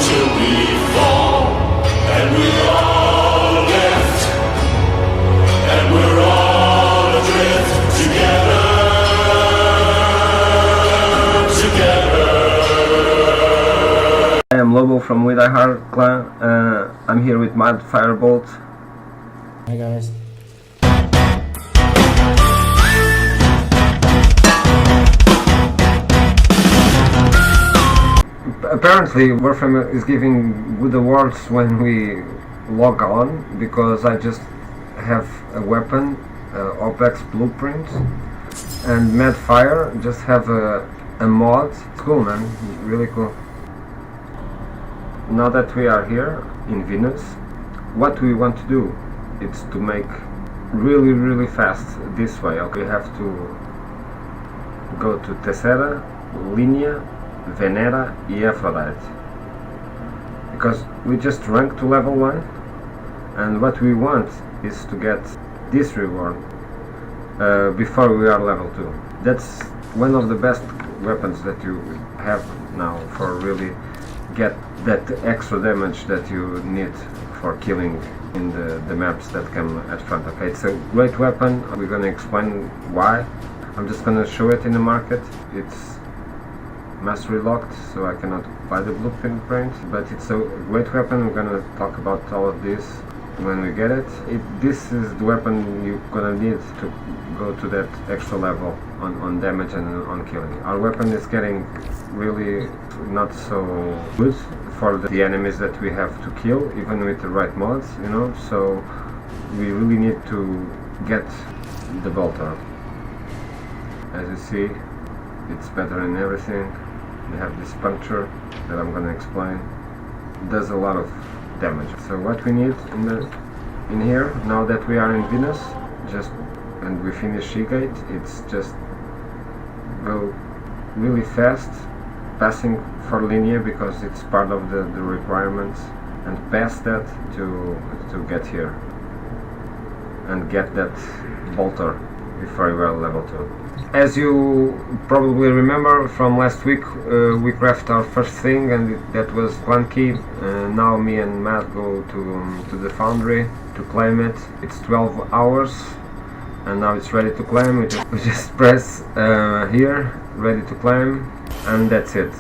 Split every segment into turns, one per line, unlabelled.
till we fall, and we're all left, and we're all adrift together.
I am Lobo from WeDieHard clan. I'm here with Mad Firebolt.
Hi guys.
Apparently Warframe is giving good awards when we log on, because I just have a weapon, OPEX blueprint, and Mad Fire just have a mod. Cool, man, really cool. Now that we are here in Venus, what we want to do is to make really fast this way. Okay, we have to go to Tessera, Linea, Venera and Aphrodite, because we just ranked to level 1, and what we want is to get this reward before we are level 2. That's one of the best weapons that you have now for really get that extra damage that you need for killing in the maps that come at front. Okay, it's a great weapon. We're gonna explain why. I'm just gonna show it in the market. It's mastery locked, so I cannot buy the blueprint, but it's a great weapon. We're gonna talk about all of this when we get it. This is the weapon you're gonna need to go to that extra level on damage and on killing. Our weapon is getting really not so good for the enemies that we have to kill, even with the right mods, you know, so we really need to get the Boltor. As you see, it's better in everything. We have this puncture that I'm gonna explain. It does a lot of damage. So what we need in here, now that we are in Venus, and we finish She-Gate, it's just go really fast, passing for Linea because it's part of the requirements, and pass that to get here and get that Boltor before you are level 2. As you probably remember from last week, we crafted our first thing, and that was clan key. Now me and Matt go to the foundry to claim it. It's 12 hours and now it's ready to claim. We just press here, ready to claim, and that's it.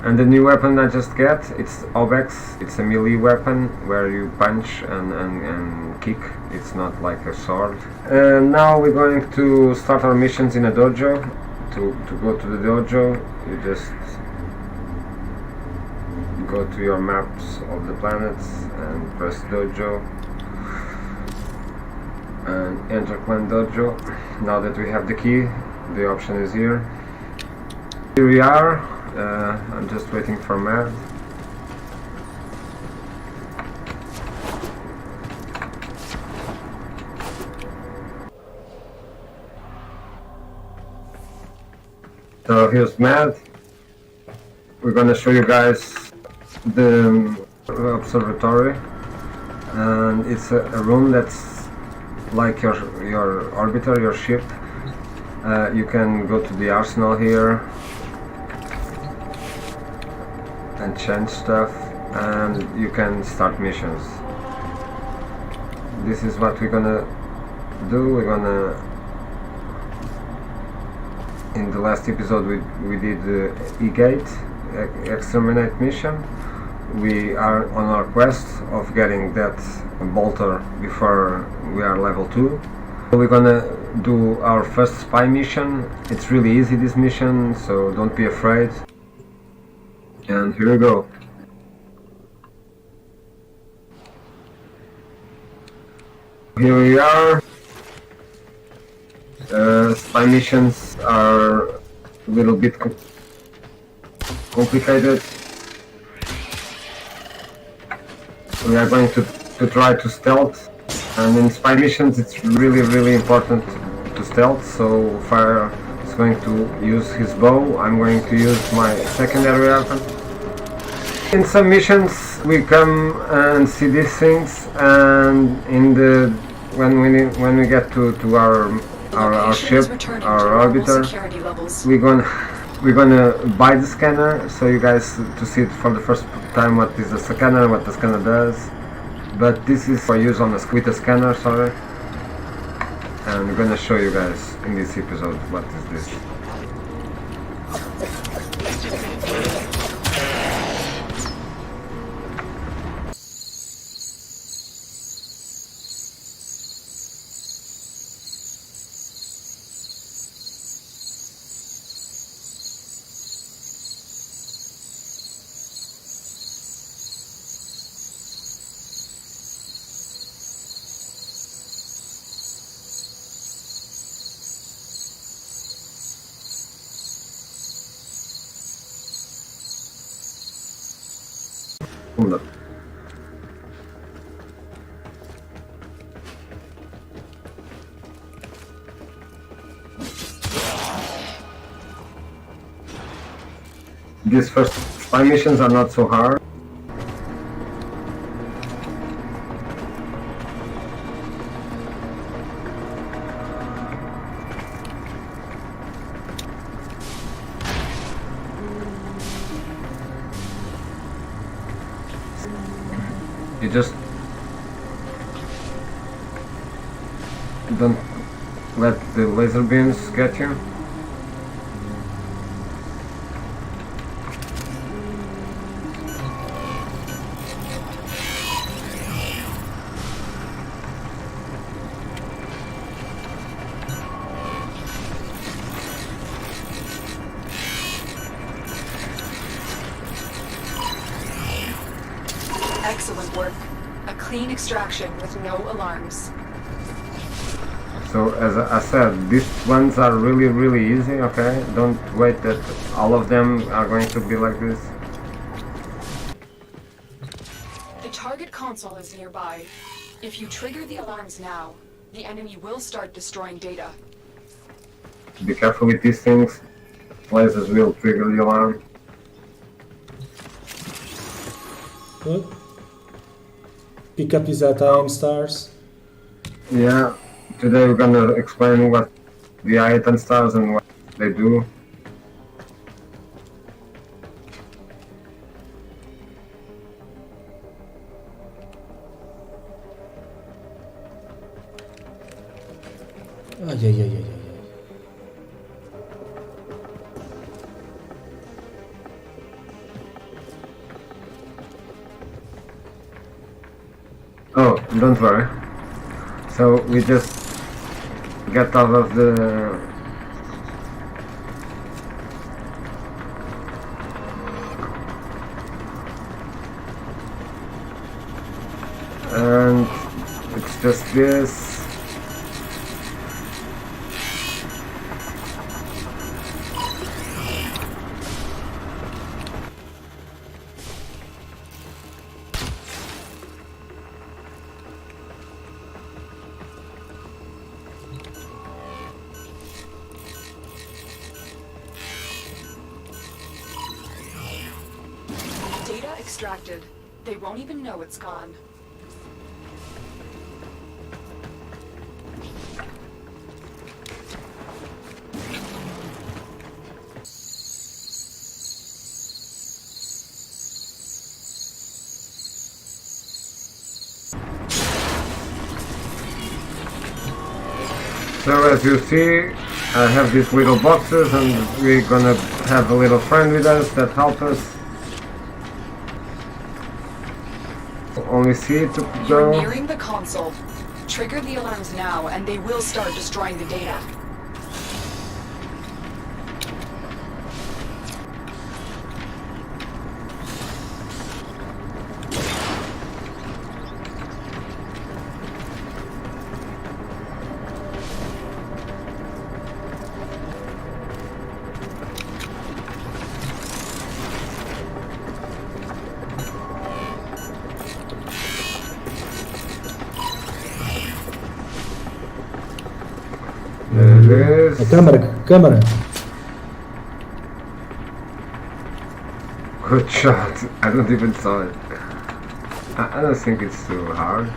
And the new weapon I just get, it's OBEX. It's a melee weapon where you punch and kick. It's not like a sword. Now we're going to start our missions in a dojo. To go to the dojo, you just go to your maps of the planets and press dojo and enter clan dojo. Now that we have the key, the option is here. Here we are. I'm just waiting for Matt. So here's Matt. We're gonna show you guys the Observatory, and it's a room that's like your orbiter, your ship. You can go to the arsenal here and change stuff, and you can start missions. This is what we're gonna do. We're gonna, in the last episode we did the E-Gate exterminate mission. We are on our quest of getting that Boltor before we are level 2. We're gonna do our first spy mission. It's really easy, this mission, so don't be afraid. And here we go. Here we are. Spy missions are a little bit complicated. We are going to try to stealth, and in spy missions it's really important to stealth. So Fire is going to use his bow, I'm going to use my secondary weapon. In some missions we come and see these things, and when we get to our ship, our orbiter, we're gonna buy the scanner, so you guys to see it for the first time what is a scanner, what the scanner does, but this is for use on the with the scanner, sorry. And I'm gonna show you guys in this episode what is this. Unda. These first 5 missions are not so hard. You just don't let the laser beams get you.
Excellent work. A clean extraction with no alarms.
So as I said, these ones are really easy, okay? Don't wait that all of them are going to be like this.
The target console is nearby. If you trigger the alarms now, the enemy will start destroying data.
Be careful with these things. Lasers will trigger the alarm.
Good. Pick up these item stars.
Yeah, today we're gonna explain what the item stars and what they do.
Yeah.
Oh, don't worry. So we just get out of the and it's just this.
Data extracted. They won't even know it's gone.
So as you see, I have these little boxes and we're gonna have a little friend with us that help us. Only C to
You're
go.
nearing the console. Trigger the alarms now and they will start destroying the data.
There it is.
Camera.
Good shot. I don't even saw it. I don't think it's too hard.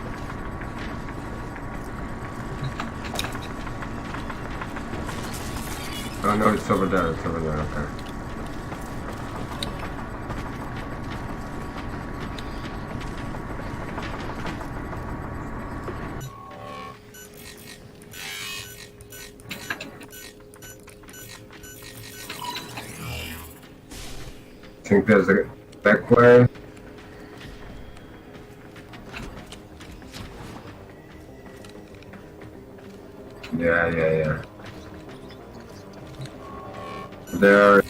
Oh no, it's over there, okay. think there's a back way. Yeah. They're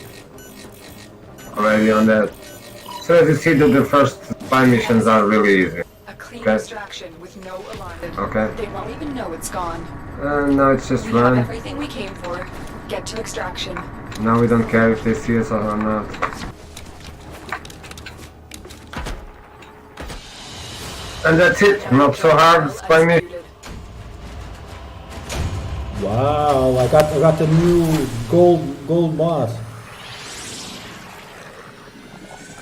already on that. So as you see that the first 5 missions are really easy.
A clean
Okay.
extraction with no alarm.
Okay.
They won't even know it's gone.
Now it's just
We have
run.
everything we came for. Get to extraction.
Now we don't care if they see us or not. And that's it. Not so hard. Spy mission.
Executed.
Wow, I got a new gold mod.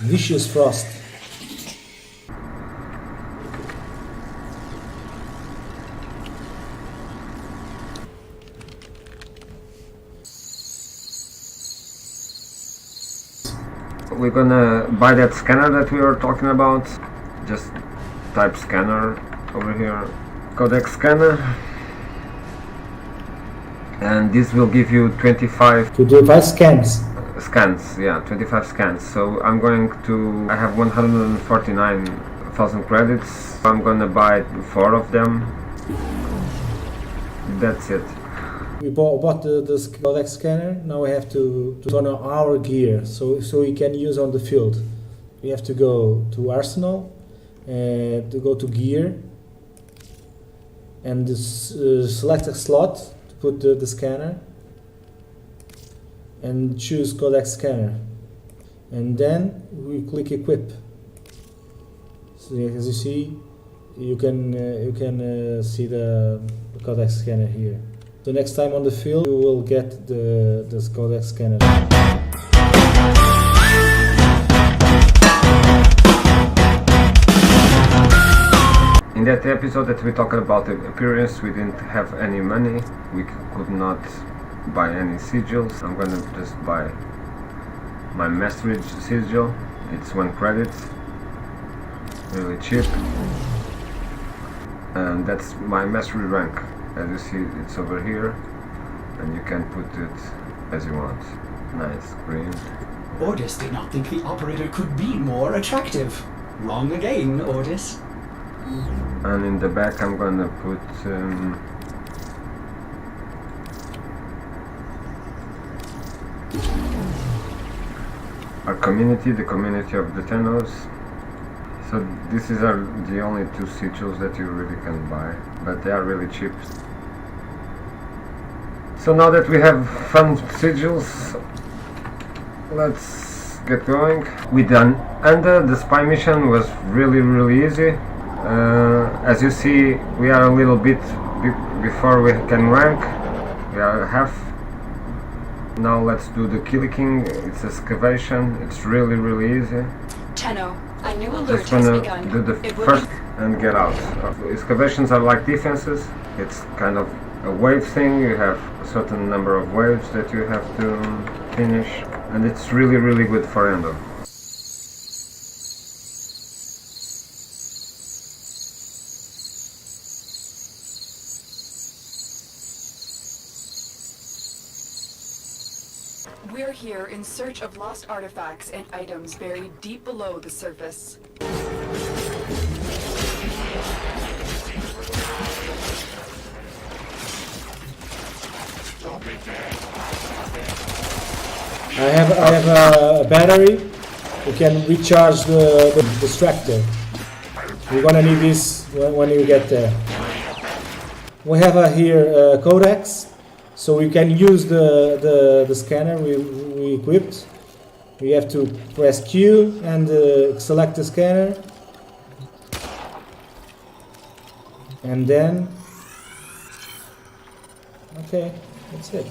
Vicious Frost.
We're gonna buy that scanner that we were talking about. Just type scanner over here. Codex scanner. And this will give you 25
To do 5 scans.
scans. Yeah, 25 scans. So I have 149,000 credits. I'm gonna buy 4 of them. That's it.
We bought the codex scanner. Now we have to turn on our gear so we can use on the field. We have to go to Arsenal, to go to gear, and select a slot to put the scanner, and choose codex scanner, and then we click equip. So as you see, you can see the codex scanner here. So next time on the field, you will get this codex scanner.
In that episode that we talked about the appearance, we didn't have any money. We could not buy any sigils. I'm gonna just buy my mastery sigil. It's 1 credit. Really cheap. And that's my mastery rank. As you see, it's over here. And you can put it as you want. Nice, green.
Ordis did not think the operator could be more attractive. Wrong again, Ordis.
And in the back I'm gonna put our community, the community of the Thanos. So this is the only 2 sigils that you really can buy, but they are really cheap. So now that we have fun sigils, let's get going. We done. And the spy mission was really easy. As you see, we are a little bit before we can rank. We are half. Now let's do the Kiliken. It's excavation. It's really easy.
Tenno, a new alert
Just
has
gonna
begun.
do the
It will
first and get out. Excavations are like defenses. It's kind of a wave thing. You have a certain number of waves that you have to finish, and it's really good for Endo.
We're here in search of lost artifacts and items buried deep below the surface.
I have a battery. We can recharge the distractor. You're gonna need this when you get there. We have here codex, so we can use the scanner we equipped. We have to press Q and select the scanner, and then okay, that's it.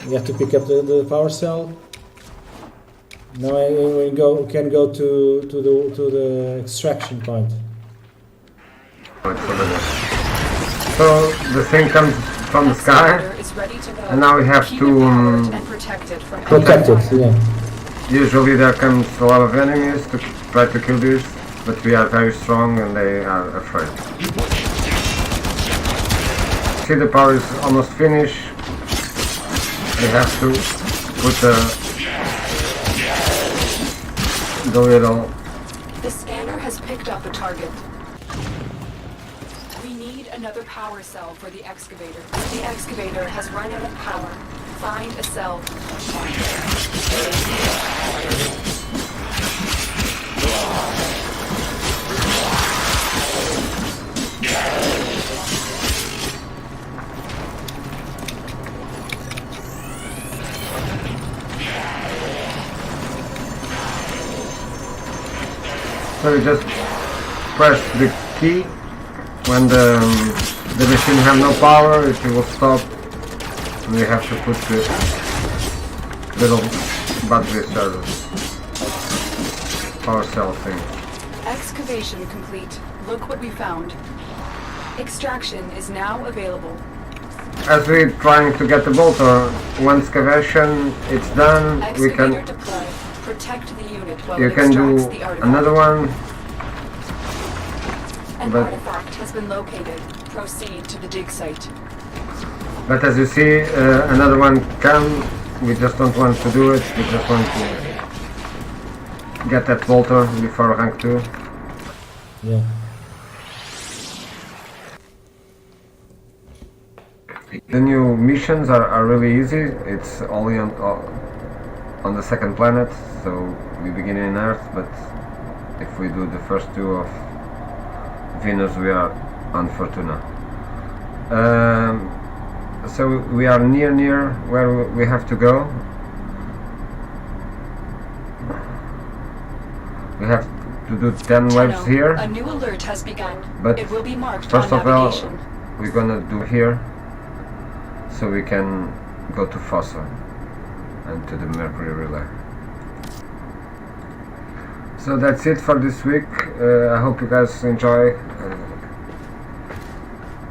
We have to pick up the power cell. Now we can go to the extraction point.
So the thing comes from the sky,
Is ready to go.
and now we have
Keep
to
it powered and protected from
Protect it, yeah.
usually there comes a lot of enemies to try to kill this, but we are very strong and they are afraid. See, the power is almost finished. We have to put the little.
The scanner has picked up a target. We need another power cell for the excavator. The excavator has run out of power. Find a cell.
So you just press the key when the machine have no power, it will stop. And we have to put the little battery cells, power cell thing.
Excavation complete. Look what we found. Extraction is now available.
As we're trying to get the bolter, one excavation, it's done. We
Excavator
can.
deployed. Protect the unit while
You
it
can do
extracts the artifact.
another one.
An
but-
artifact has been located. Proceed to the dig site.
But as you see, another one can. We just don't want to do it. We just want to get that bolter before rank 2.
Yeah.
The new missions are really easy. It's only on the second planet, so we begin in Earth, but if we do the first 2 of Venus, we are on Fortuna. So we are near where we have to go. We have to do 10 waves
Tenno,
here,
a new alert has begun.
but
It will be marked
first
on
of all,
navigation.
we're gonna do here, so we can go to Fossa and to the Mercury Relay. So that's it for this week. I hope you guys enjoy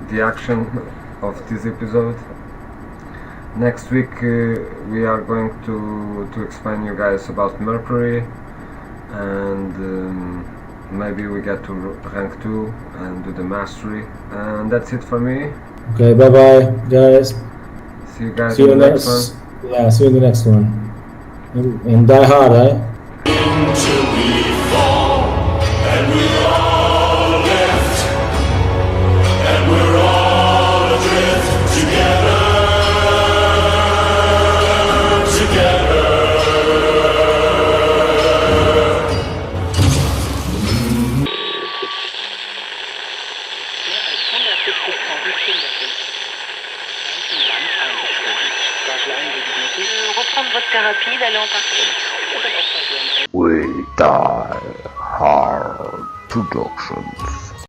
the action of this episode. Next week we are going to explain you guys about Mercury, and maybe we get to rank 2 and do the mastery. And that's it for me.
Okay, bye bye, guys.
See you guys
See you
in the next one.
Yeah, see you in the next one. And die hard, eh?
Until we fall, and we're all left, and we're all adrift together.
Reprendre votre thérapie, d'aller en Antarctique.
WeDieHard Productions.